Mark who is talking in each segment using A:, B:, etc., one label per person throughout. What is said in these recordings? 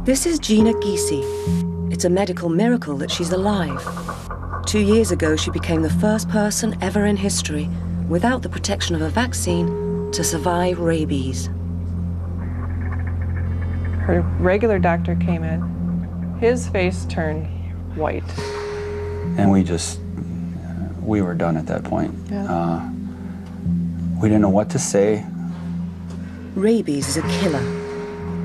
A: This is Jeanna Giese. It's a medical miracle that she's alive. 2 years ago, she became the first person ever in history, without the protection of a vaccine, to survive rabies.
B: Her regular doctor came in. His face turned white.
C: And we were done at that point.
B: Yeah.
C: We didn't know what to say.
A: Rabies is a killer,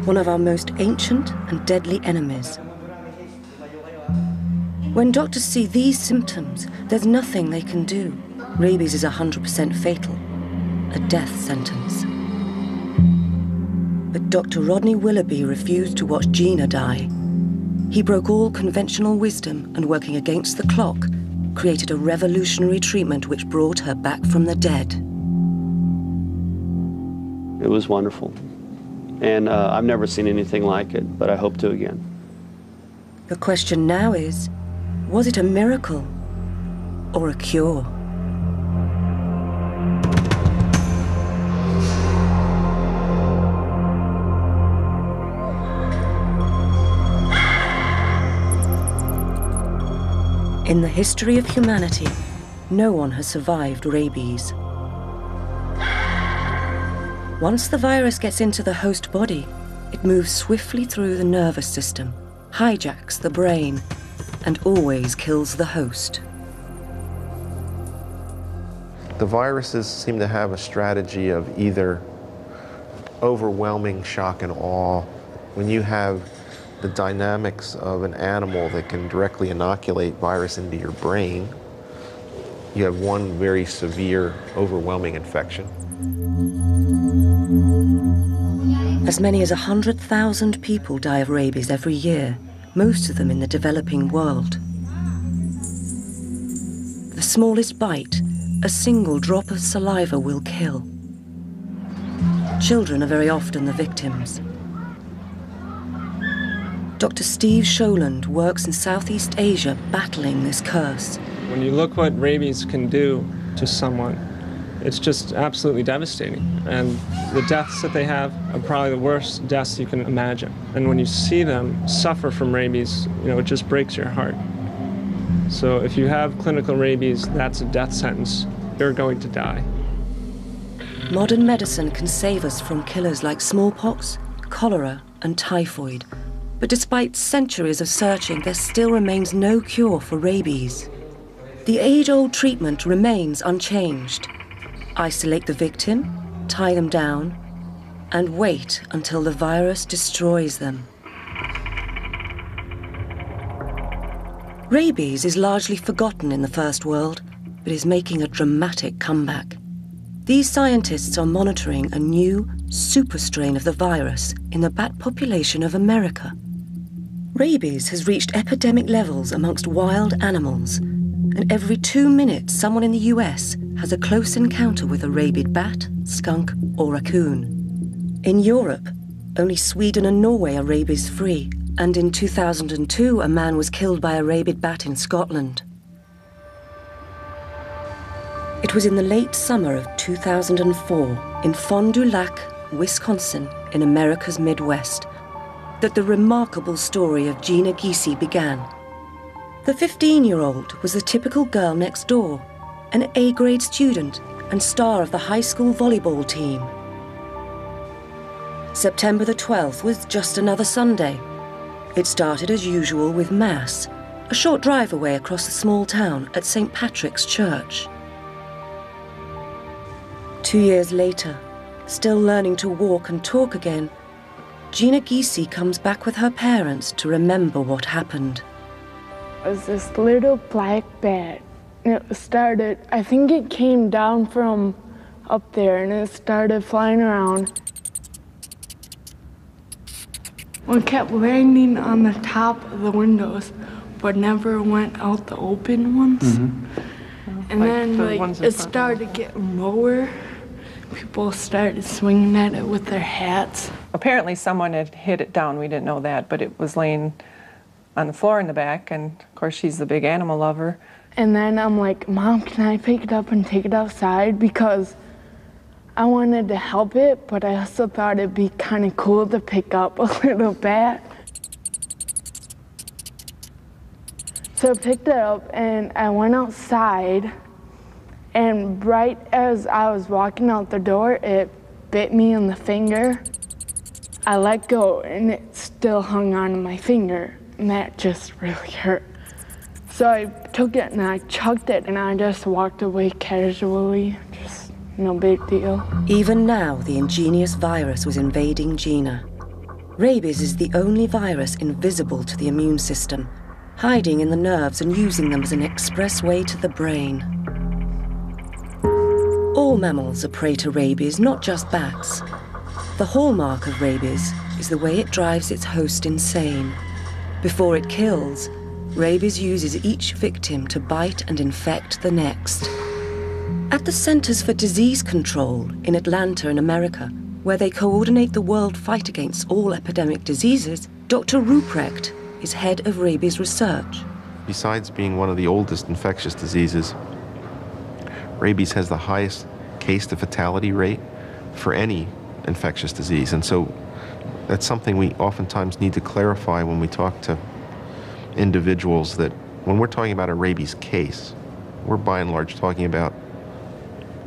A: one of our most ancient and deadly enemies. When doctors see these symptoms, there's nothing they can do. Rabies is 100% fatal, a death sentence. But Dr. Rodney Willoughby refused to watch Jeanna die. He broke all conventional wisdom and, working against the clock, created a revolutionary treatment which brought her back from the dead.
D: It was wonderful. And I've never seen anything like it, but I hope to again.
A: The question now is, was it a miracle or a cure? In the history of humanity, no one has survived rabies. Once the virus gets into the host body, it moves swiftly through the nervous system, hijacks the brain, and always kills the host.
E: The viruses seem to have a strategy of either overwhelming shock and awe. When you have the dynamics of an animal that can directly inoculate virus into your brain, you have one very severe, overwhelming infection.
A: As many as 100,000 people die of rabies every year, most of them in the developing world. The smallest bite, a single drop of saliva, will kill. Children are very often the victims. Dr. Steve Sholand works in Southeast Asia battling this curse.
F: When you look what rabies can do to someone, it's just absolutely devastating. And the deaths that they have are probably the worst deaths you can imagine. And when you see them suffer from rabies, it just breaks your heart. So if you have clinical rabies, that's a death sentence. You're going to die.
A: Modern medicine can save us from killers like smallpox, cholera, and typhoid. But despite centuries of searching, there still remains no cure for rabies. The age-old treatment remains unchanged. Isolate the victim, tie them down, and wait until the virus destroys them. Rabies is largely forgotten in the First World, but is making a dramatic comeback. These scientists are monitoring a new super strain of the virus in the bat population of America. Rabies has reached epidemic levels amongst wild animals, and every 2 minutes someone in the US has a close encounter with a rabid bat, skunk, or raccoon. In Europe, only Sweden and Norway are rabies-free, and in 2002 a man was killed by a rabid bat in Scotland. It was in the late summer of 2004 in Fond du Lac, Wisconsin, in America's Midwest, that the remarkable story of Jeanna Giese began. The 15-year-old was the typical girl next door, an A-grade student and star of the high school volleyball team. September the 12th was just another Sunday. It started as usual with Mass, a short drive away across the small town at St. Patrick's Church. 2 years later, still learning to walk and talk again, Jeanna Giese comes back with her parents to remember what happened.
G: It was this little black bat. It started, I think it came down from up there and it started flying around. It kept landing on the top of the windows, but never went out the open ones. Mm-hmm. And then it started getting lower. People started swinging at it with their hats.
B: Apparently someone had hit it down. We didn't know that, but it was laying on the floor in the back, and of course she's the big animal lover.
G: And then I'm like, Mom, can I pick it up and take it outside? Because I wanted to help it, but I also thought it'd be kind of cool to pick up a little bat. So I picked it up and I went outside, and right as I was walking out the door, it bit me in the finger. I let go and it still hung on my finger, and that just really hurt. So I took it and I chucked it and I just walked away casually, just no big deal.
A: Even now, the ingenious virus was invading Jeanna. Rabies is the only virus invisible to the immune system, hiding in the nerves and using them as an express way to the brain. All mammals are prey to rabies, not just bats. The hallmark of rabies is the way it drives its host insane. Before it kills, rabies uses each victim to bite and infect the next. At the Centers for Disease Control in Atlanta in America, where they coordinate the world fight against all epidemic diseases, Dr. Ruprecht is head of rabies research.
E: Besides being one of the oldest infectious diseases, rabies has the highest case-to-fatality rate for any infectious disease. And so that's something we oftentimes need to clarify when we talk to individuals, that when we're talking about a rabies case, we're by and large talking about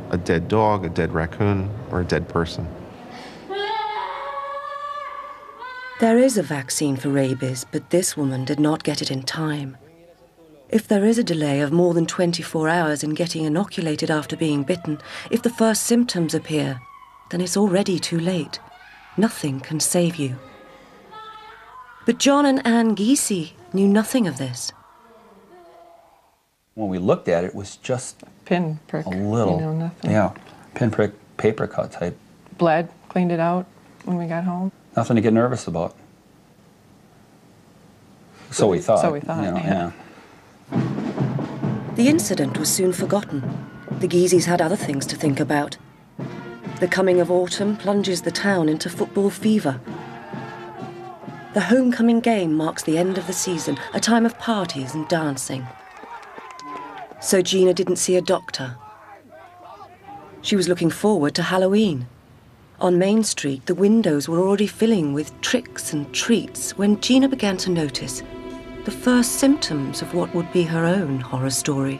E: a dead dog, a dead raccoon, or a dead person.
A: There is a vaccine for rabies, but this woman did not get it in time. If there is a delay of more than 24 hours in getting inoculated after being bitten, if the first symptoms appear, then it's already too late. Nothing can save you. But John and Ann Giese knew nothing of this.
C: When we looked at it, it was just
B: Pinprick.
C: a little,
B: Nothing.
C: yeah, pinprick, paper cut type.
B: Bled, cleaned it out when we got home.
C: Nothing to get nervous about. So we thought.
B: So we thought,
C: yeah.
A: The incident was soon forgotten. The Gieses had other things to think about. The coming of autumn plunges the town into football fever. The homecoming game marks the end of the season, a time of parties and dancing. So Jeanna didn't see a doctor. She was looking forward to Halloween. On Main Street, the windows were already filling with tricks and treats when Jeanna began to notice the first symptoms of what would be her own horror story.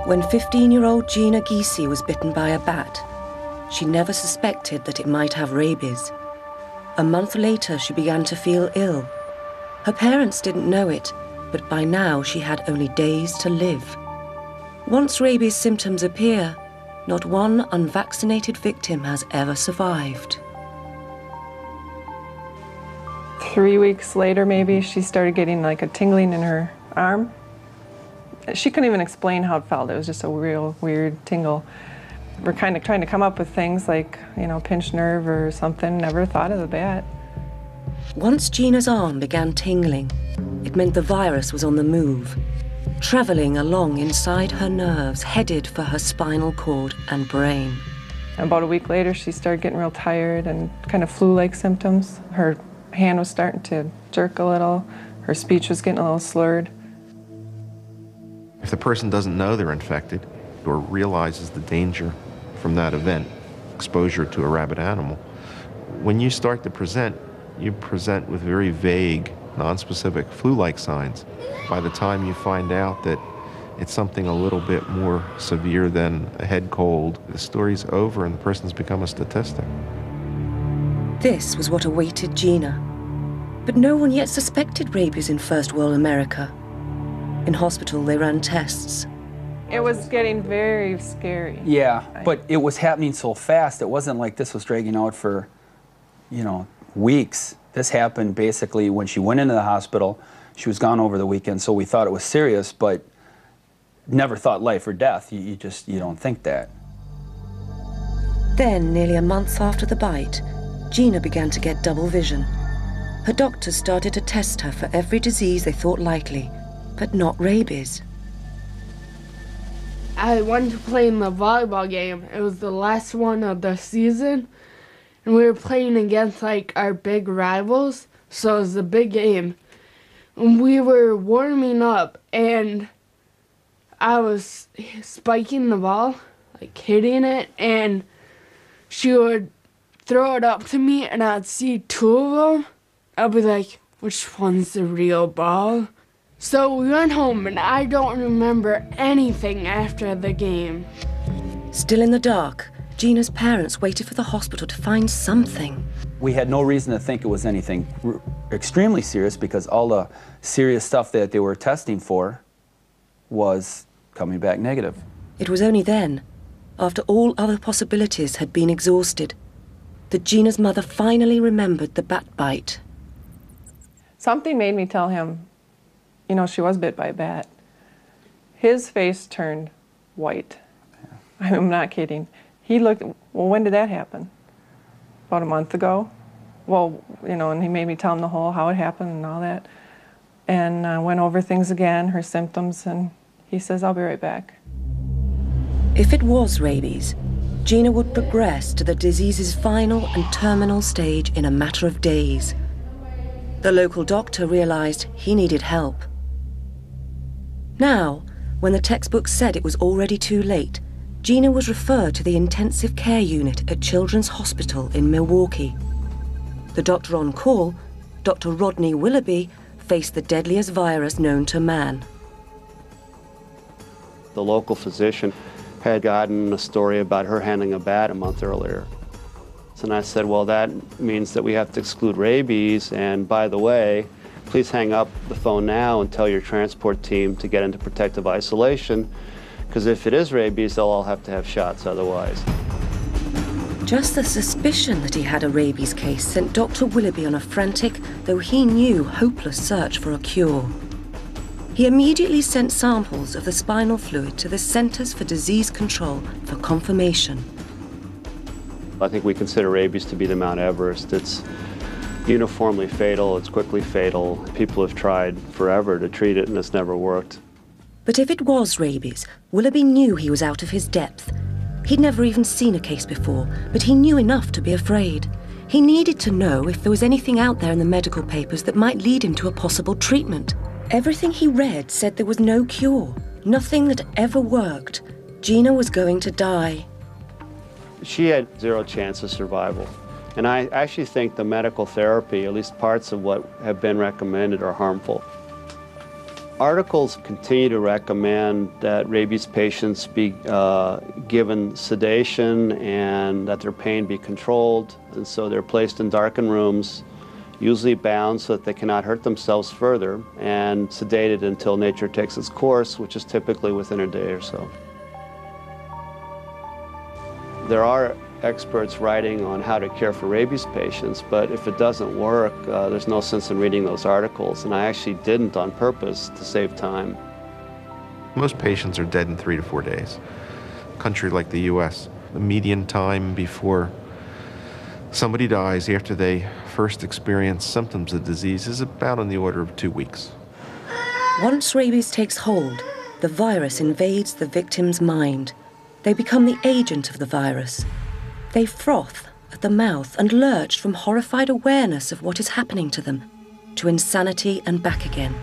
A: When 15-year-old Jeanna Giese was bitten by a bat, she never suspected that it might have rabies. A month later, she began to feel ill. Her parents didn't know it, but by now she had only days to live. Once rabies symptoms appear, not one unvaccinated victim has ever survived.
B: 3 weeks later, maybe, she started getting like a tingling in her arm. She couldn't even explain how it felt. It was just a real weird tingle. We're kind of trying to come up with things like, pinched nerve or something. Never thought of the bat.
A: Once Jeanna's arm began tingling, it meant the virus was on the move, traveling along inside her nerves, headed for her spinal cord and brain.
B: About a week later, she started getting real tired and kind of flu-like symptoms. Her hand was starting to jerk a little. Her speech was getting a little slurred.
E: If the person doesn't know they're infected or realizes the danger from that event, exposure to a rabid animal, when you start to present, you present with very vague, nonspecific flu-like signs. By the time you find out that it's something a little bit more severe than a head cold, the story's over and the person's become a statistic.
A: This was what awaited Jeanna. But no one yet suspected rabies in First World America. In hospital, they ran tests.
B: It was getting very scary.
C: Yeah, but it was happening so fast. It wasn't like this was dragging out for, weeks. This happened basically when she went into the hospital. She was gone over the weekend, so we thought it was serious, but never thought life or death. You don't think that.
A: Then, nearly a month after the bite, Jeanna began to get double vision. Her doctors started to test her for every disease they thought likely, but not rabies.
G: I went to play in the volleyball game. It was the last one of the season, and we were playing against our big rivals, so it was a big game. And we were warming up, and I was spiking the ball, hitting it, and she would throw it up to me and I'd see two of them. I'd be like, which one's the real ball? So we went home and I don't remember anything after the game.
A: Still in the dark, Jeanna's parents waited for the hospital to find something.
C: We had no reason to think it was anything extremely serious because all the serious stuff that they were testing for was coming back negative.
A: It was only then, after all other possibilities had been exhausted, that Jeanna's mother finally remembered the bat bite.
B: Something made me tell him, you know, she was bit by a bat. His face turned white. I'm not kidding. He looked, well, when did that happen? About a month ago. Well, you know, and he made me tell him the whole how it happened and all that. And went over things again, her symptoms, and he says, I'll be right back.
A: If it was rabies, Jeanna would progress to the disease's final and terminal stage in a matter of days. The local doctor realized he needed help. Now, when the textbook said it was already too late, Jeanna was referred to the intensive care unit at Children's Hospital in Milwaukee. The doctor on call, Dr. Rodney Willoughby, faced the deadliest virus known to man.
D: The local physician had gotten a story about her handling a bat a month earlier. And I said, well, that means that we have to exclude rabies, and by the way, please hang up the phone now and tell your transport team to get into protective isolation, because if it is rabies, they'll all have to have shots otherwise.
A: Just the suspicion that he had a rabies case sent Dr. Willoughby on a frantic, though he knew hopeless search for a cure. He immediately sent samples of the spinal fluid to the Centers for Disease Control for confirmation.
D: I think we consider rabies to be the Mount Everest. It's uniformly fatal, it's quickly fatal. People have tried forever to treat it and it's never worked.
A: But if it was rabies, Willoughby knew he was out of his depth. He'd never even seen a case before, but he knew enough to be afraid. He needed to know if there was anything out there in the medical papers that might lead him to a possible treatment. Everything he read said there was no cure, nothing that ever worked. Jeanna was going to die.
D: She had zero chance of survival. And I actually think the medical therapy, at least parts of what have been recommended, are harmful. Articles continue to recommend that rabies patients be given sedation and that their pain be controlled. And so they're placed in darkened rooms, usually bound so that they cannot hurt themselves further, and sedated until nature takes its course, which is typically within a day or so. There are experts writing on how to care for rabies patients, but if it doesn't work, there's no sense in reading those articles, and I actually didn't on purpose to save time.
E: Most patients are dead in 3 to 4 days. A country like the US, the median time before somebody dies after they first experience symptoms of disease is about on the order of 2 weeks.
A: Once rabies takes hold, the virus invades the victim's mind. They become the agent of the virus. They froth at the mouth and lurch from horrified awareness of what is happening to them to insanity and back again.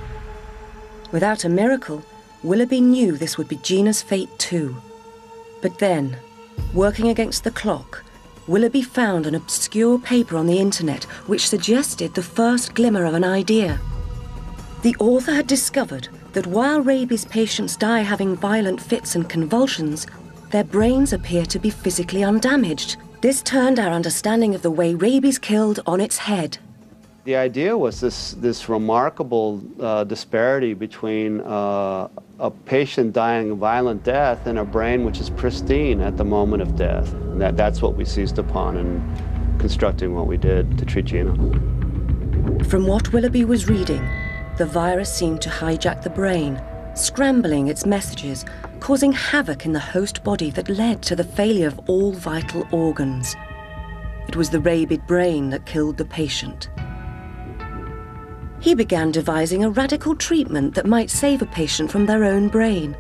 A: Without a miracle, Willoughby knew this would be Jeanna's fate too. But then, working against the clock, Willoughby found an obscure paper on the internet which suggested the first glimmer of an idea. The author had discovered that while rabies patients die having violent fits and convulsions, their brains appear to be physically undamaged. This turned our understanding of the way rabies killed on its head.
D: The idea was this remarkable disparity between a patient dying a violent death and a brain which is pristine at the moment of death. And that's what we seized upon in constructing what we did to treat Jeanna.
A: From what Willoughby was reading, the virus seemed to hijack the brain, scrambling its messages, causing havoc in the host body that led to the failure of all vital organs. It was the rabid brain that killed the patient. He began devising a radical treatment that might save a patient from their own brain.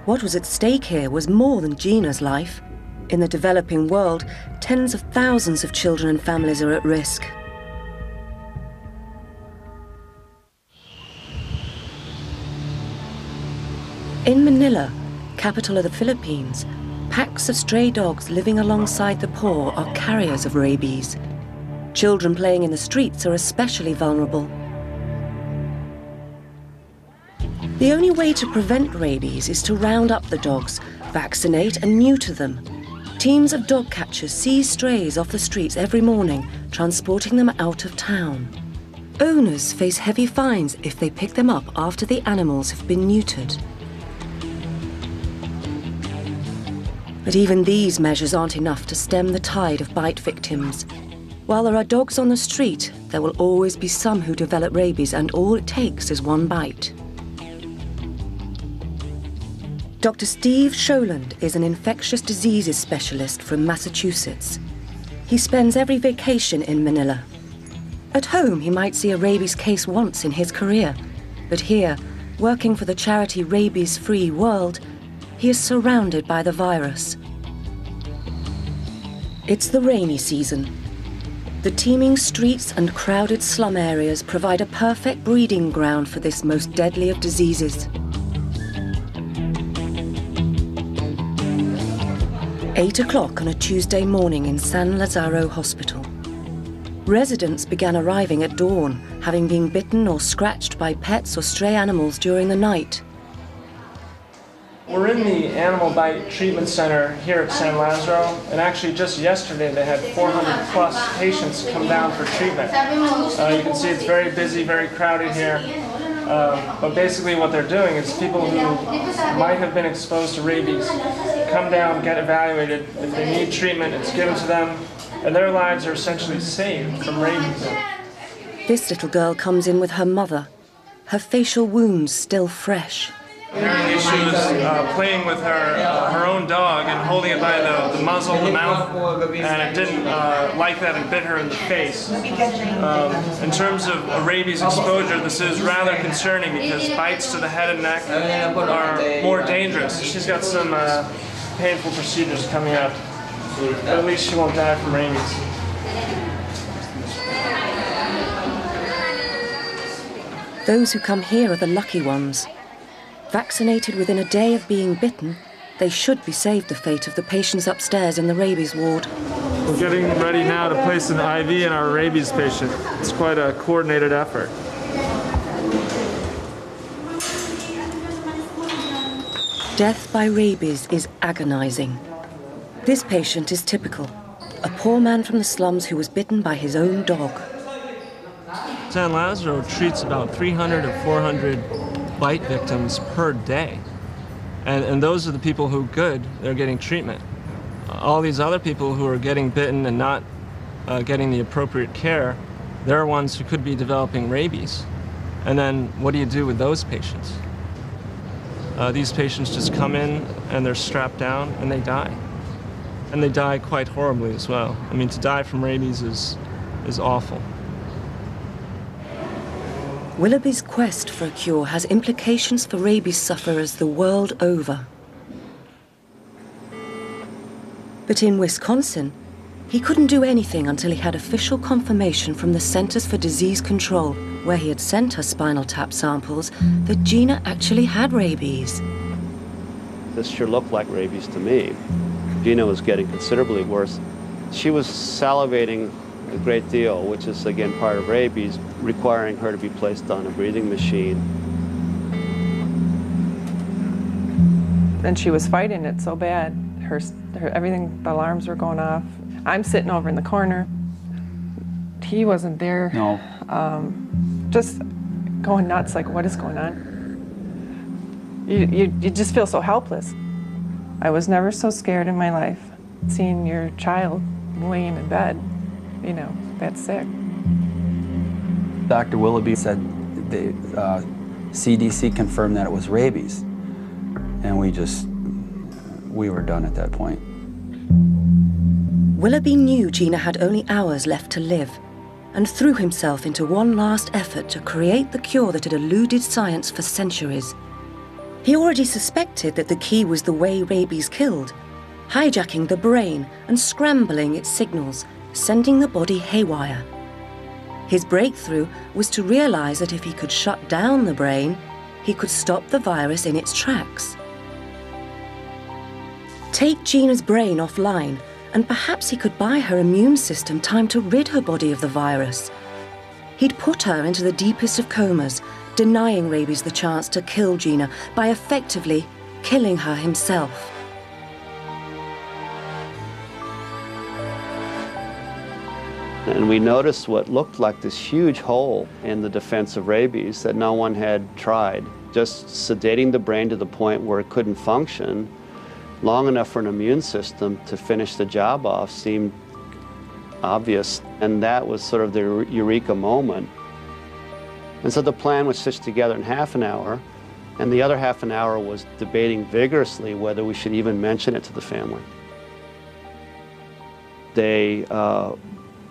A: What was at stake here was more than Jeanna's life. In the developing world, tens of thousands of children and families are at risk. In Manila, capital of the Philippines, Packs of stray dogs living alongside the poor are carriers of rabies. Children playing in the streets are especially vulnerable. The only way to prevent rabies is to round up the dogs, vaccinate and neuter them. Teams of dog catchers seize strays off the streets every morning, transporting them out of town. Owners face heavy fines if they pick them up after the animals have been neutered. But even these measures aren't enough to stem the tide of bite victims. While there are dogs on the street, there will always be some who develop rabies, and all it takes is one bite. Dr. Steve Sholand is an infectious diseases specialist from Massachusetts. He spends every vacation in Manila. At home, he might see a rabies case once in his career, but here, working for the charity Rabies Free World, he is surrounded by the virus. It's the rainy season. The teeming streets and crowded slum areas provide a perfect breeding ground for this most deadly of diseases. 8 o'clock on a Tuesday morning in San Lazaro Hospital. Residents began arriving at dawn, having been bitten or scratched by pets or stray animals during the night.
F: We're in the Animal Bite Treatment Center here at San Lazaro, and actually just yesterday they had 400 plus patients come down for treatment. You can see it's very busy, very crowded here. But basically what they're doing is people who might have been exposed to rabies come down, get evaluated. If they need treatment, it's given to them, and their lives are essentially saved from rabies.
A: This little girl comes in with her mother, her facial wounds still fresh.
F: Apparently she was playing with her own dog and holding it by the muzzle, the mouth, and it didn't like that and bit her in the face. In terms of a rabies exposure, this is rather concerning because bites to the head and neck are more dangerous. She's got some painful procedures coming up, but at least she won't die from rabies.
A: Those who come here are the lucky ones. Vaccinated within a day of being bitten, they should be saved the fate of the patients upstairs in the rabies ward.
F: We're getting ready now to place an IV in our rabies patient. It's quite a coordinated effort.
A: Death by rabies is agonizing. This patient is typical, a poor man from the slums who was bitten by his own dog.
F: San Lazaro treats about 300 to 400 bite victims per day. And those are the people who they're getting treatment. All these other people who are getting bitten and not getting the appropriate care, they're ones who could be developing rabies. And then what do you do with those patients? These patients just come in and they're strapped down and they die. And they die quite horribly as well. I mean, to die from rabies is awful.
A: Willoughby's quest for a cure has implications for rabies sufferers the world over. But in Wisconsin, he couldn't do anything until he had official confirmation from the Centers for Disease Control, where he had sent her spinal tap samples, that Jeanna actually had rabies.
D: This sure looked like rabies to me. Jeanna was getting considerably worse. She was salivating a great deal, which is again part of rabies, requiring her to be placed on a breathing machine.
B: And she was fighting it so bad. Her everything, the alarms were going off. I'm sitting over in the corner. He wasn't there.
C: No.
B: Just going nuts, like, what is going on? You just feel so helpless. I was never so scared in my life. Seeing your child laying in bed, you know, that's sick.
C: Dr. Willoughby said the CDC confirmed that it was rabies. And we were done at that point.
A: Willoughby knew Jeanna had only hours left to live and threw himself into one last effort to create the cure that had eluded science for centuries. He already suspected that the key was the way rabies killed, hijacking the brain and scrambling its signals, sending the body haywire. His breakthrough was to realize that if he could shut down the brain, he could stop the virus in its tracks. Take Jeanna's brain offline, and perhaps he could buy her immune system time to rid her body of the virus. He'd put her into the deepest of comas, denying Rabies the chance to kill Jeanna by effectively killing her himself.
D: And we noticed what looked like this huge hole in the defense of rabies that no one had tried. Just sedating the brain to the point where it couldn't function long enough for an immune system to finish the job off seemed obvious. And that was sort of the eureka moment. And so the plan was stitched together in half an hour, and the other half an hour was debating vigorously whether we should even mention it to the family. They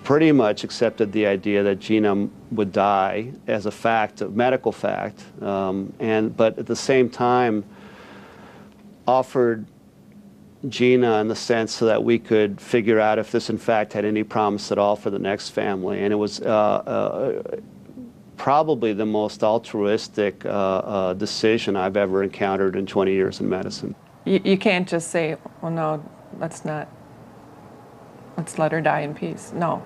D: pretty much accepted the idea that Jeanna would die as a fact, a medical fact, but at the same time offered Jeanna in the sense so that we could figure out if this in fact had any promise at all for the next family. And it was probably the most altruistic decision I've ever encountered in 20 years in medicine.
B: You can't just say, well, no, let's let her die in peace. No,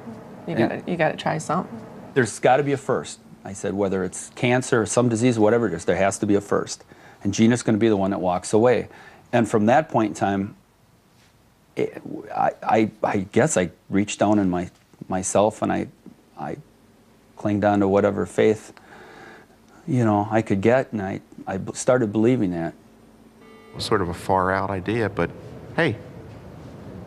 B: you gotta try something.
C: There's got to be a first. I said, whether it's cancer or some disease, whatever it is, there has to be a first. And Jeanna's going to be the one that walks away. And from that point in time, I guess I reached down in myself and I clinged on to whatever faith, I could get, and I started believing that.
E: It was sort of a far out idea, but hey,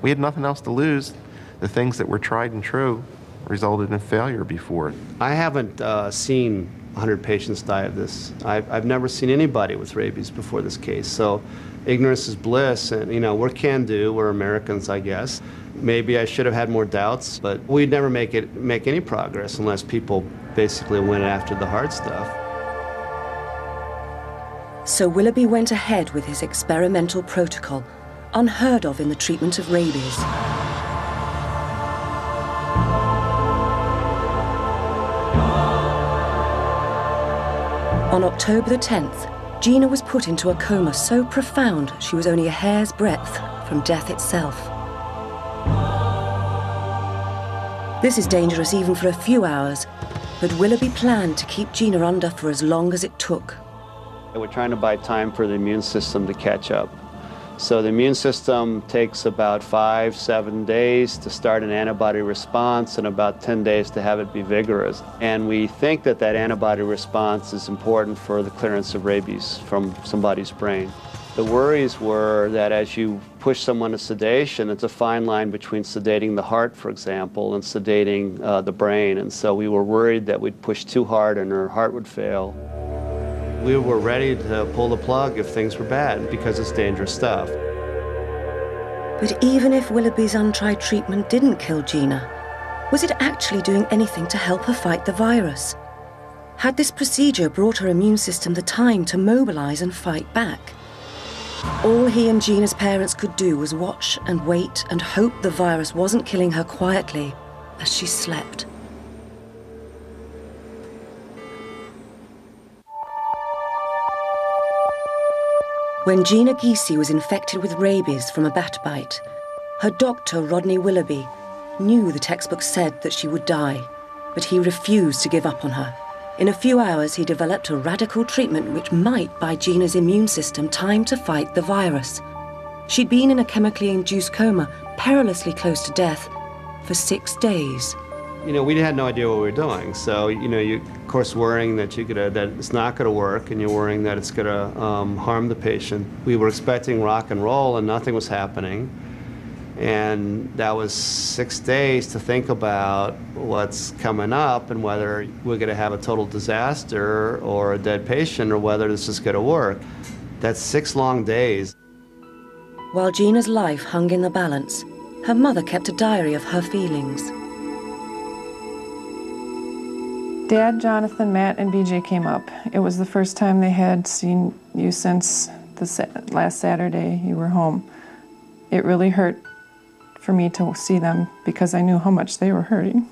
E: we had nothing else to lose. The things that were tried and true resulted in failure before. I
D: haven't seen 100 patients die of this. I've never seen anybody with rabies before this case. So ignorance is bliss, and we're can-do. We're Americans, I guess. Maybe I should have had more doubts, but we'd never make any progress unless people basically went after the hard stuff.
A: So Willoughby went ahead with his experimental protocol, unheard of in the treatment of rabies. On October the 10th, Jeanna was put into a coma so profound she was only a hair's breadth from death itself. This is dangerous even for a few hours, but Willoughby planned to keep Jeanna under for as long as it took.
D: We're trying to buy time for the immune system to catch up. So the immune system takes about 5-7 days to start an antibody response and about 10 days to have it be vigorous. And we think that that antibody response is important for the clearance of rabies from somebody's brain. The worries were that as you push someone to sedation, it's a fine line between sedating the heart, for example, and sedating the brain. And so we were worried that we'd push too hard and her heart would fail. We were ready to pull the plug if things were bad because it's dangerous stuff.
A: But even if Willoughby's untried treatment didn't kill Jeanna, was it actually doing anything to help her fight the virus? Had this procedure brought her immune system the time to mobilize and fight back? All he and Jeanna's parents could do was watch and wait and hope the virus wasn't killing her quietly as she slept. When Jeanna Giese was infected with rabies from a bat bite, her doctor, Rodney Willoughby, knew the textbook said that she would die, but he refused to give up on her. In a few hours, he developed a radical treatment which might buy Jeanna's immune system time to fight the virus. She'd been in a chemically induced coma, perilously close to death, for 6 days.
D: We had no idea what we were doing. So, you of course worrying that that it's not going to work, and you're worrying that it's going to harm the patient. We were expecting rock and roll, and nothing was happening. And that was 6 days to think about what's coming up and whether we're going to have a total disaster or a dead patient or whether this is going to work. That's 6 long days.
A: While Jeanna's life hung in the balance, her mother kept a diary of her feelings.
B: Dad, Jonathan, Matt, and BJ came up. It was the first time they had seen you since the last Saturday you were home. It really hurt for me to see them because I knew how much they were hurting.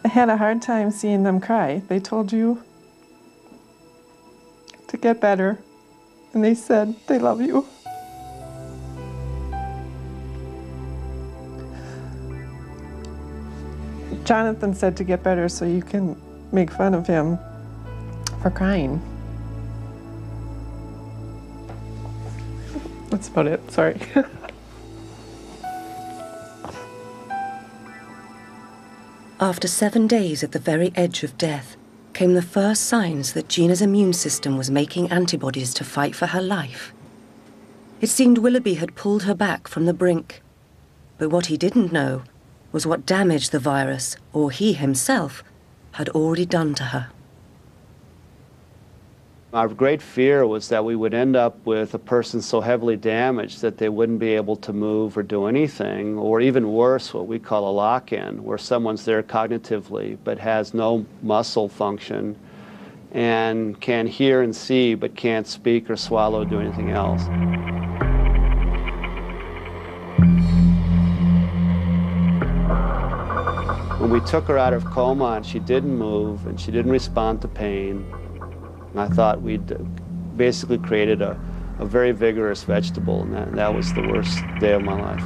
B: I had a hard time seeing them cry. They told you to get better, and they said they love you. Jonathan said to get better so you can make fun of him for crying. That's about it, sorry.
A: After 7 days at the very edge of death, came the first signs that Jeanna's immune system was making antibodies to fight for her life. It seemed Willoughby had pulled her back from the brink. But what he didn't know was what damage the virus, or he himself, had already done to her.
D: Our great fear was that we would end up with a person so heavily damaged that they wouldn't be able to move or do anything, or even worse, what we call a lock-in, where someone's there cognitively but has no muscle function and can hear and see but can't speak or swallow or do anything else. When we took her out of coma and she didn't move and she didn't respond to pain, I thought we'd basically created a very vigorous vegetable, and that was the worst day of my life.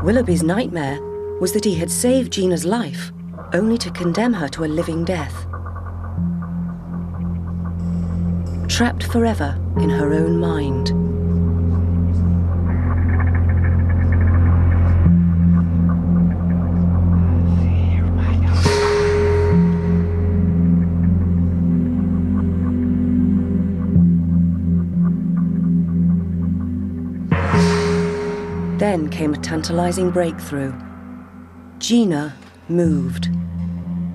A: Willoughby's nightmare was that he had saved Jeanna's life, only to condemn her to a living death. Trapped forever in her own mind. Then came a tantalizing breakthrough. Jeanna moved.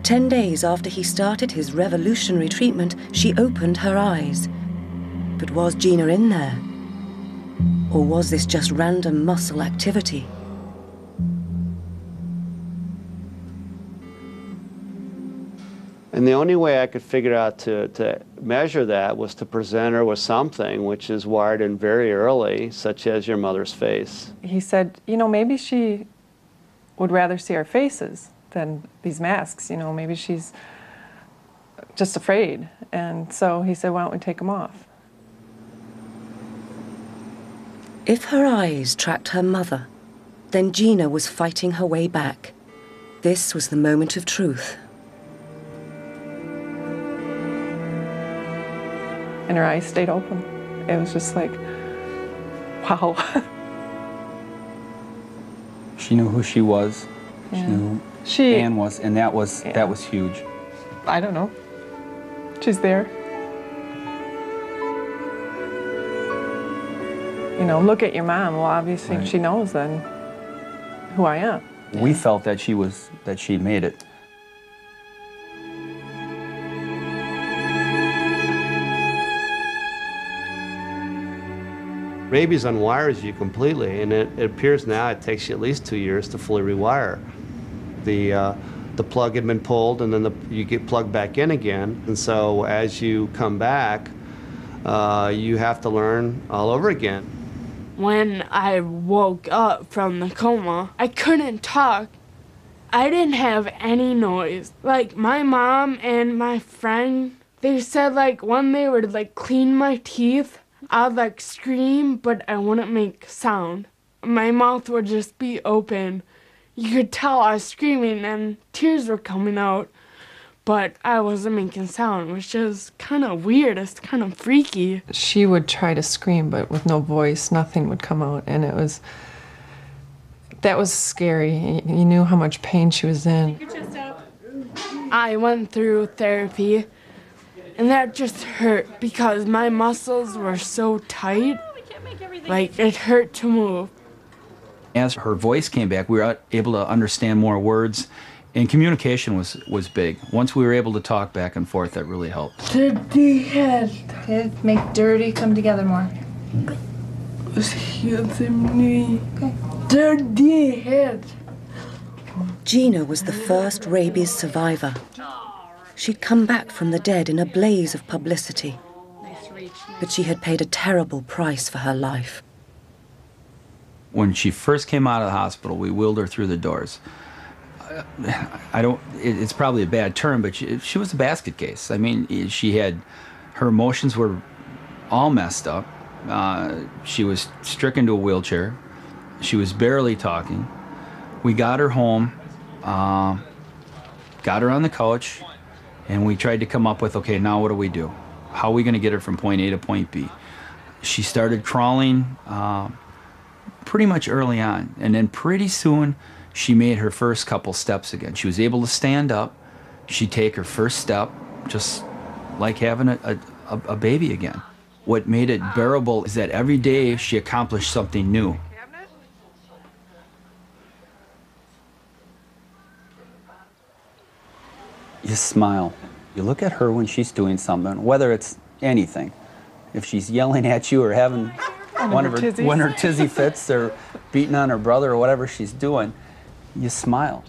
A: 10 days after he started his revolutionary treatment, she opened her eyes. But was Jeanna in there? Or was this just random muscle activity?
D: And the only way I could figure out to measure that was to present her with something which is wired in very early, such as your mother's face.
B: He said, you know, maybe she would rather see our faces than these masks, you know, maybe she's just afraid. And so he said, why don't we take them off?
A: If her eyes tracked her mother, then Jeanna was fighting her way back. This was the moment of truth.
B: And her eyes stayed open. It was just like, wow.
C: She knew who she was.
B: Yeah.
C: She knew who Anne was, and that was huge.
B: I don't know. She's there. You know, look at your mom. Well, obviously
C: Right.
B: she knows then who I am.
C: We felt that she'd made it.
D: Rabies unwires you completely, and it appears now it takes you at least 2 years to fully rewire. The plug had been pulled, and then you get plugged back in again. And so as you come back, you have to learn all over again.
G: When I woke up from the coma, I couldn't talk. I didn't have any noise. Like, my mom and my friend, they said, like, when they would, like, clean my teeth, I'd, like, scream, but I wouldn't make sound. My mouth would just be open. You could tell I was screaming and tears were coming out, but I wasn't making sound, which is kind of weird. It's kind of freaky.
B: She would try to scream, but with no voice, nothing would come out, and that was scary. You knew how much pain she was in.
G: I went through therapy, and that just hurt because my muscles were so tight, like it hurt to move.
C: As her voice came back, we were able to understand more words, and communication was big. Once we were able to talk back and forth, that really helped.
G: Dirty head.
H: Okay, make dirty come together more.
G: Excuse me.
H: Okay.
G: Dirty head.
A: Jeanna was the first rabies survivor. She'd come back from the dead in a blaze of publicity, but she had paid a terrible price for her life.
C: When she first came out of the hospital, we wheeled her through the doors. It's probably a bad term, but she was a basket case. I mean, her emotions were all messed up. She was stricken to a wheelchair. She was barely talking. We got her home, got her on the couch, and we tried to come up with, okay, now what do we do? How are we going to get her from point A to point B? She started crawling pretty much early on, and then pretty soon she made her first couple steps again. She was able to stand up. She'd take her first step, just like having a baby again. What made it bearable is that every day she accomplished something new. You smile. You look at her when she's doing something, whether it's anything. If she's yelling at you or having one of her tizzy fits or beating on her brother or whatever she's doing, you smile.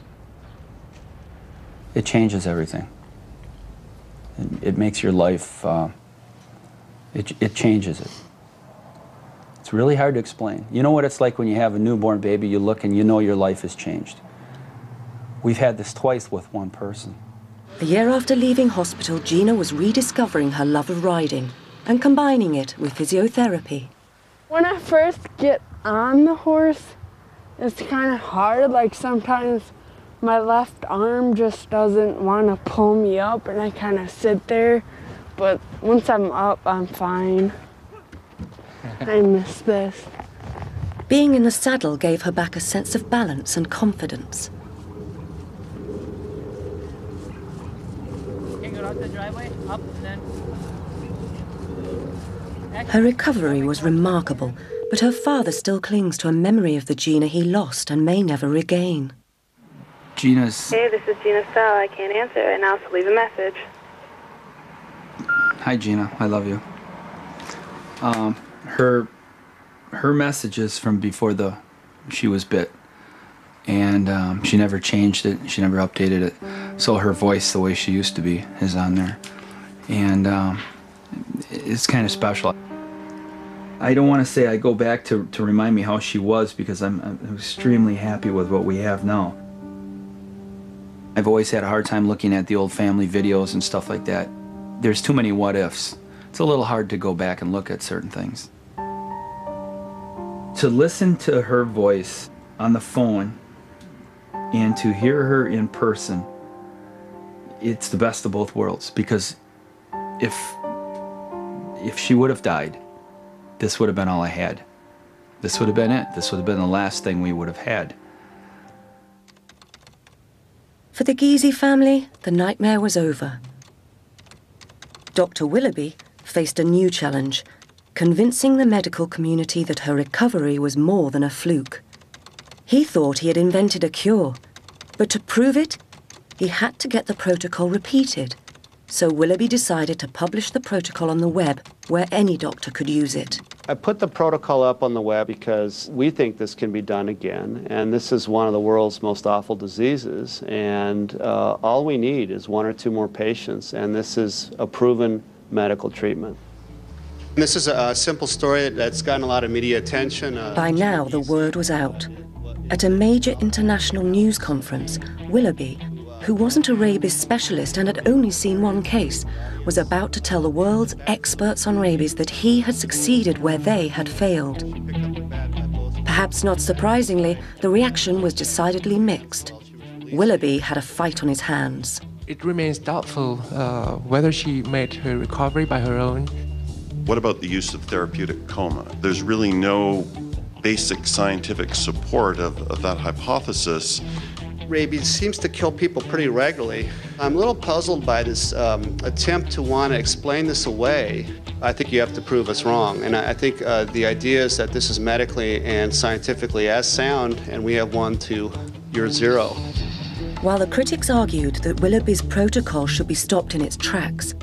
C: It changes everything. It makes your life, it changes it. It's really hard to explain. You know what it's like when you have a newborn baby, you look and you know your life has changed. We've had this twice with one person.
A: A year after leaving hospital, Jeanna was rediscovering her love of riding and combining it with physiotherapy.
G: When I first get on the horse, it's kind of hard. Like sometimes my left arm just doesn't want to pull me up and I kind of sit there. But once I'm up, I'm fine. I miss this.
A: Being in the saddle gave her back a sense of balance and confidence.
I: The driveway, up, and then...
A: Her recovery was remarkable, but her father still clings to a memory of the Jeanna he lost and may never regain.
C: Jeanna's...
J: Hey, this is Jeanna's cell. I can't answer right now, so leave a message.
C: Hi, Jeanna. I love you. Her message is from before she was bit. And she never changed it. She never updated it. So her voice, the way she used to be, is on there. And it's kind of special. I don't want to say I go back to remind me how she was, because I'm extremely happy with what we have now. I've always had a hard time looking at the old family videos and stuff like that. There's too many what ifs. It's a little hard to go back and look at certain things. To listen to her voice on the phone and to hear her in person, it's the best of both worlds, because if she would have died, this would have been all I had. This would have been it. This would have been the last thing we would have had.
A: For the Giese family, the nightmare was over. Dr. Willoughby faced a new challenge, convincing the medical community that her recovery was more than a fluke. He thought he had invented a cure, but to prove it, he had to get the protocol repeated. So Willoughby decided to publish the protocol on the web, where any doctor could use it.
D: I put the protocol up on the web because we think this can be done again, and this is one of the world's most awful diseases, and all we need is 1 or 2 more patients, and this is a proven medical treatment.
K: This is a simple story that's gotten a lot of media attention.
A: By now, the word was out. At a major international news conference, Willoughby, who wasn't a rabies specialist and had only seen one case, was about to tell the world's experts on rabies that he had succeeded where they had failed. Perhaps not surprisingly, the reaction was decidedly mixed. Willoughby had a fight on his hands.
L: It remains doubtful whether she made her recovery by her own.
M: What about the use of therapeutic coma? There's really no basic scientific support of that hypothesis.
K: Rabies seems to kill people pretty regularly. I'm a little puzzled by this attempt to want to explain this away. I think you have to prove us wrong. And I think the idea is that this is medically and scientifically as sound, and we have 1 to your 0.
A: While the critics argued that Willoughby's protocol should be stopped in its tracks,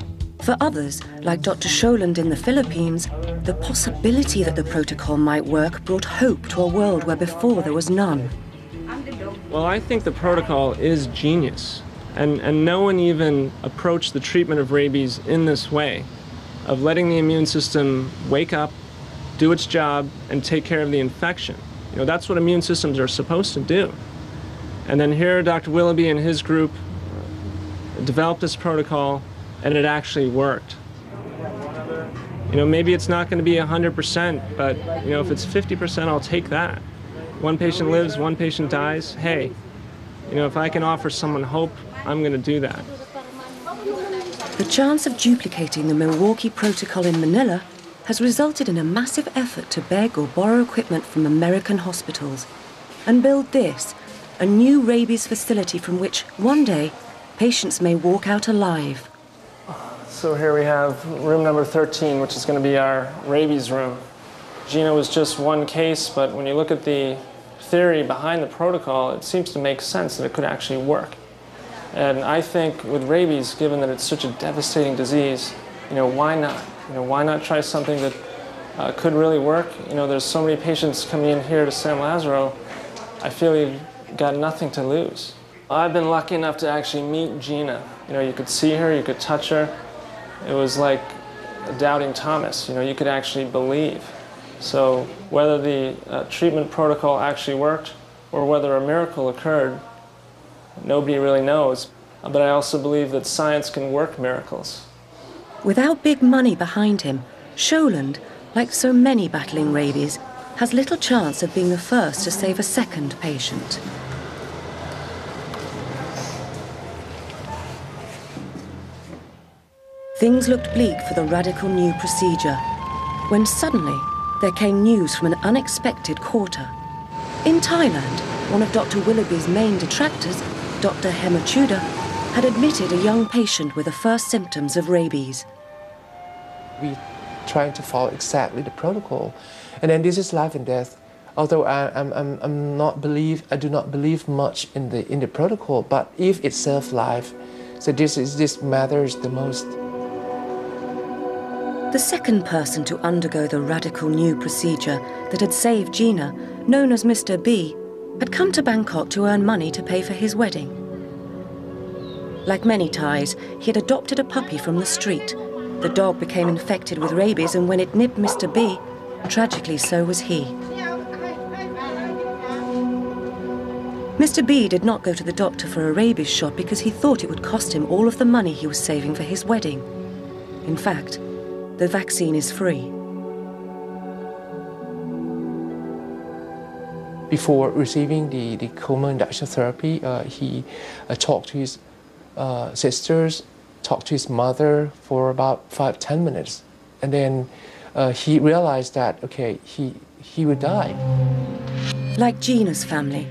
A: for others, like Dr. Scholand in the Philippines, the possibility that the protocol might work brought hope to a world where before there was none.
F: Well, I think the protocol is genius, and no one even approached the treatment of rabies in this way, of letting the immune system wake up, do its job, and take care of the infection. You know, that's what immune systems are supposed to do. And then here, Dr. Willoughby and his group developed this protocol, and it actually worked. You know, maybe it's not going to be 100%, but, you know, if it's 50%, I'll take that. One patient lives, one patient dies. Hey, you know, if I can offer someone hope, I'm going to do that.
A: The chance of duplicating the Milwaukee protocol in Manila has resulted in a massive effort to beg or borrow equipment from American hospitals and build this, a new rabies facility from which, one day, patients may walk out alive.
F: So here we have room number 13, which is going to be our rabies room. Jeanna was just one case, but when you look at the theory behind the protocol, it seems to make sense that it could actually work. And I think with rabies, given that it's such a devastating disease, you know, why not? You know, why not try something that could really work? You know, there's so many patients coming in here to San Lazaro. I feel you've got nothing to lose. I've been lucky enough to actually meet Jeanna. You know, you could see her, you could touch her. It was like a doubting Thomas. You know, you could actually believe. So whether the treatment protocol actually worked or whether a miracle occurred, nobody really knows. But I also believe that science can work miracles.
A: Without big money behind him, Sholand, like so many battling rabies, has little chance of being the first to save a second patient. Things looked bleak for the radical new procedure, when suddenly there came news from an unexpected quarter. In Thailand, one of Dr. Willoughby's main detractors, Dr. Hemachuda, had admitted a young patient with the first symptoms of rabies.
L: We trying to follow exactly the protocol, and then this is life and death. Although I do not believe much in the protocol, but if it serves life, so this matters the most.
A: The second person to undergo the radical new procedure that had saved Jeanna, known as Mr. B, had come to Bangkok to earn money to pay for his wedding. Like many Thais, he had adopted a puppy from the street. The dog became infected with rabies, and when it nipped Mr. B, tragically so was he. Mr. B did not go to the doctor for a rabies shot because he thought it would cost him all of the money he was saving for his wedding. In fact, the vaccine is free.
L: Before receiving the coma induction therapy, he talked to his sisters, talked to his mother for about 5-10 minutes. And then he realized that, okay, he would die.
A: Like Jeanna's family,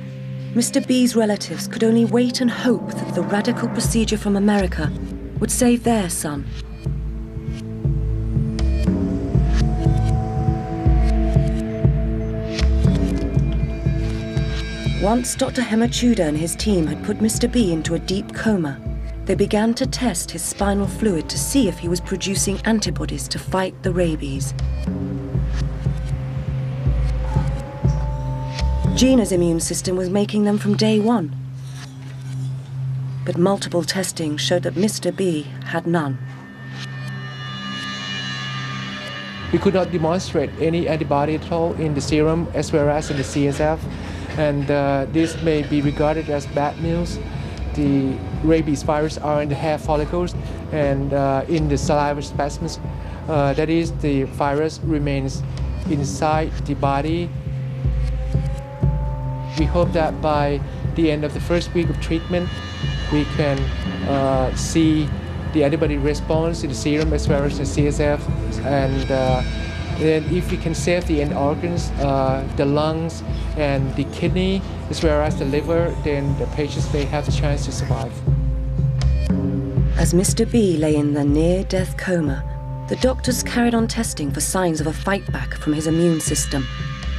A: Mr. B's relatives could only wait and hope that the radical procedure from America would save their son. Once Dr. Hemachuda and his team had put Mr. B into a deep coma, they began to test his spinal fluid to see if he was producing antibodies to fight the rabies. Jeanna's immune system was making them from day one. But multiple testing showed that Mr. B had none.
L: We could not demonstrate any antibody at all in the serum as well as in the CSF. And this may be regarded as bad news. The rabies virus are in the hair follicles and in the saliva specimens. That is, the virus remains inside the body. We hope that by the end of the first week of treatment, we can see the antibody response in the serum as well as the CSF. And then if we can save the end organs, the lungs and the kidney, as well as the liver, then the patients may have the chance to survive.
A: As Mr. B lay in the near-death coma, the doctors carried on testing for signs of a fight back from his immune system,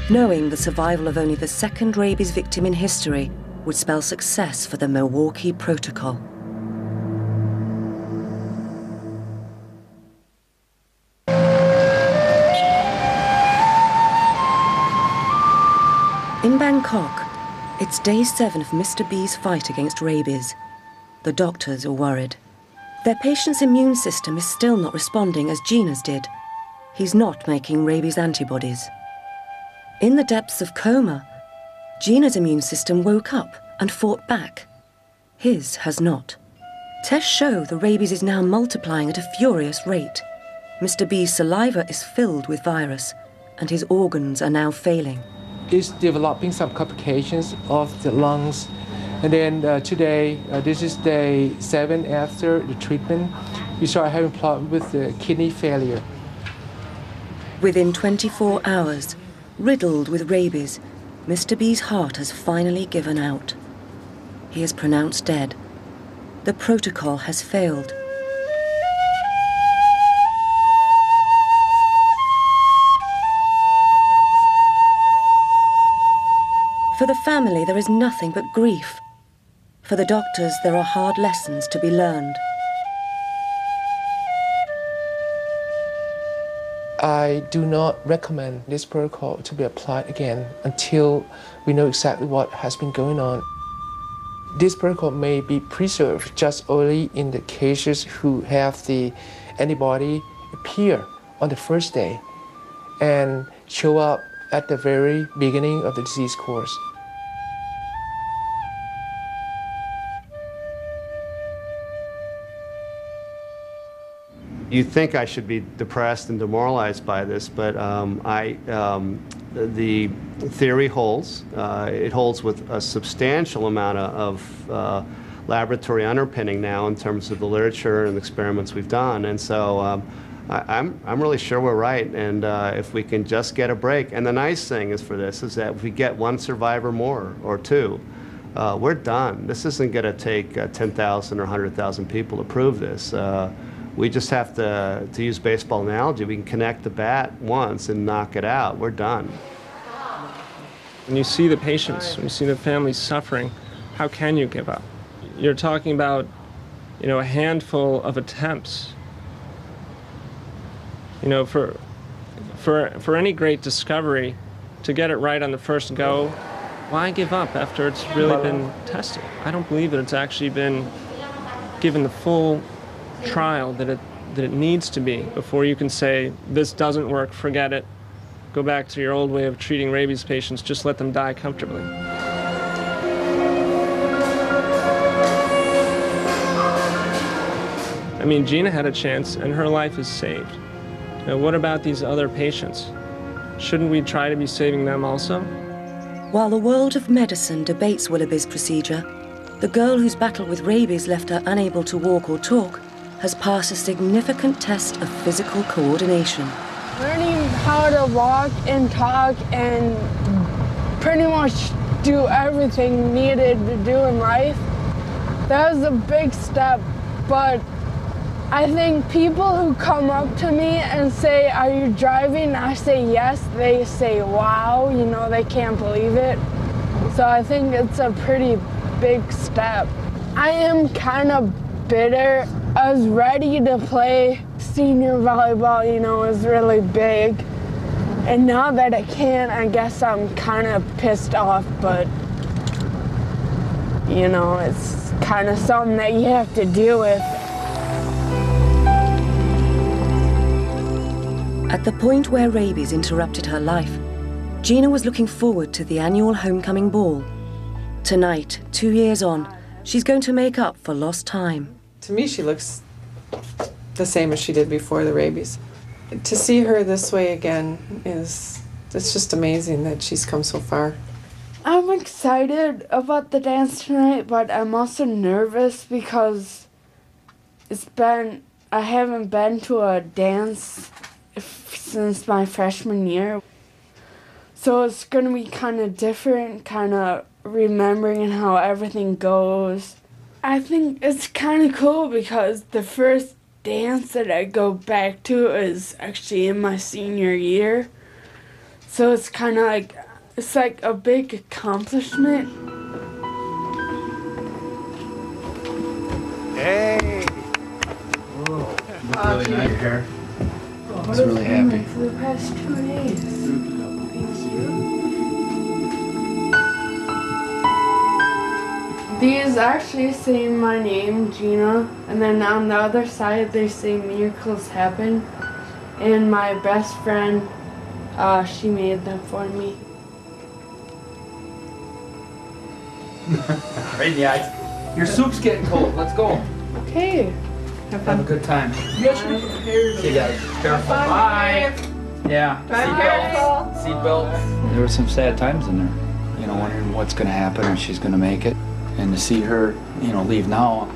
A: knowing the survival of only the second rabies victim in history would spell success for the Milwaukee Protocol. In Bangkok, it's day 7 of Mr. B's fight against rabies. The doctors are worried. Their patient's immune system is still not responding as Jeanna's did. He's not making rabies antibodies. In the depths of coma, Jeanna's immune system woke up and fought back. His has not. Tests show the rabies is now multiplying at a furious rate. Mr. B's saliva is filled with virus, and his organs are now failing.
L: It's developing some complications of the lungs. And then today, this is day 7 after the treatment, we started having problems with the kidney failure.
A: Within 24 hours, riddled with rabies, Mr. B's heart has finally given out. He is pronounced dead. The protocol has failed. For the family, there is nothing but grief. For the doctors, there are hard lessons to be learned.
L: I do not recommend this protocol to be applied again until we know exactly what has been going on. This protocol may be preserved just only in the cases who have the antibody appear on the first day and show up at the very beginning of the disease course.
D: You think I should be depressed and demoralized by this, but the theory holds. It holds with a substantial amount of laboratory underpinning now in terms of the literature and the experiments we've done. And so I'm really sure we're right. And if we can just get a break, and the nice thing is for this is that if we get one survivor more or two, we're done. This isn't going to take 10,000 or 100,000 people to prove this. We just have to use baseball analogy, we can connect the bat once and knock it out. We're done.
F: When you see the patients, when you see the families suffering, how can you give up? You're talking about, a handful of attempts. For any great discovery, to get it right on the first go, why give up after it's really been tested? I don't believe that it's actually been given the full trial that it needs to be before you can say, this doesn't work, forget it. Go back to your old way of treating rabies patients, just let them die comfortably. I mean, Jeanna had a chance and her life is saved. Now, what about these other patients? Shouldn't we try to be saving them also?
A: While the world of medicine debates Willoughby's procedure, the girl whose battle with rabies left her unable to walk or talk has passed a significant test of physical coordination.
G: Learning how to walk and talk and pretty much do everything needed to do in life, that was a big step. But I think people who come up to me and say, "Are you driving?" I say yes, they say, "Wow," they can't believe it. So I think it's a pretty big step. I am kind of bitter. I was ready to play senior volleyball, it was really big. And now that I can't, I guess I'm kind of pissed off, but, it's kind of something that you have to deal with.
A: At the point where rabies interrupted her life, Jeanna was looking forward to the annual homecoming ball. Tonight, 2 years on, she's going to make up for lost time.
B: To me, she looks the same as she did before the rabies. To see her this way again it's just amazing that she's come so far.
G: I'm excited about the dance tonight, but I'm also nervous because I haven't been to a dance since my freshman year. So it's going to be kind of different, kind of remembering how everything goes. I think it's kind of cool because the first dance that I go back to is actually in my senior year. So it's kind of like a big accomplishment.
C: Hey!
N: Whoa, you look really nice. Your hair. I was really happy.
G: For the past 2 days. Thank you. These actually say my name, Jeanna, and then on the other side they say miracles happen. And my best friend, she made them for me.
C: Right in the eyes. Your soup's getting cold. Let's go.
G: Okay.
C: Have a good time. See you guys. Careful. Bye. Yeah. Seatbelts. There were some sad times in there. You know, wondering what's going to happen, or she's going to make it. And to see her, you know, leave now,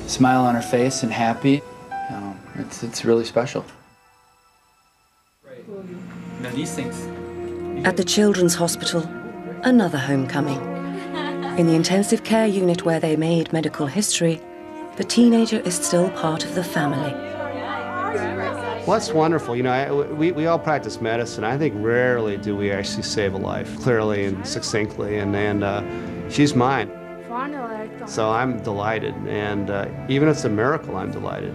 C: smile on her face and happy, you know, it's really special. Now these things.
A: At the Children's Hospital, another homecoming. In the intensive care unit where they made medical history, the teenager is still part of the family.
K: Well, that's wonderful. You know, we all practice medicine. I think rarely do we actually save a life, clearly and succinctly, and she's mine. So I'm delighted, and even if it's a miracle, I'm delighted.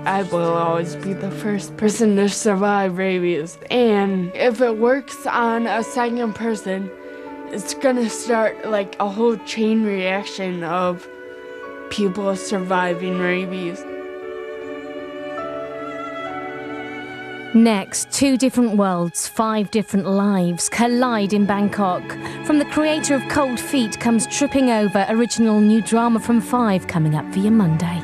G: I will always be the first person to survive rabies, and if it works on a second person, it's gonna start like a whole chain reaction of people surviving rabies.
O: Next, 2 different worlds, 5 different lives collide in Bangkok. From the creator of Cold Feet comes Tripping Over, original new drama from 5 coming up for you Monday.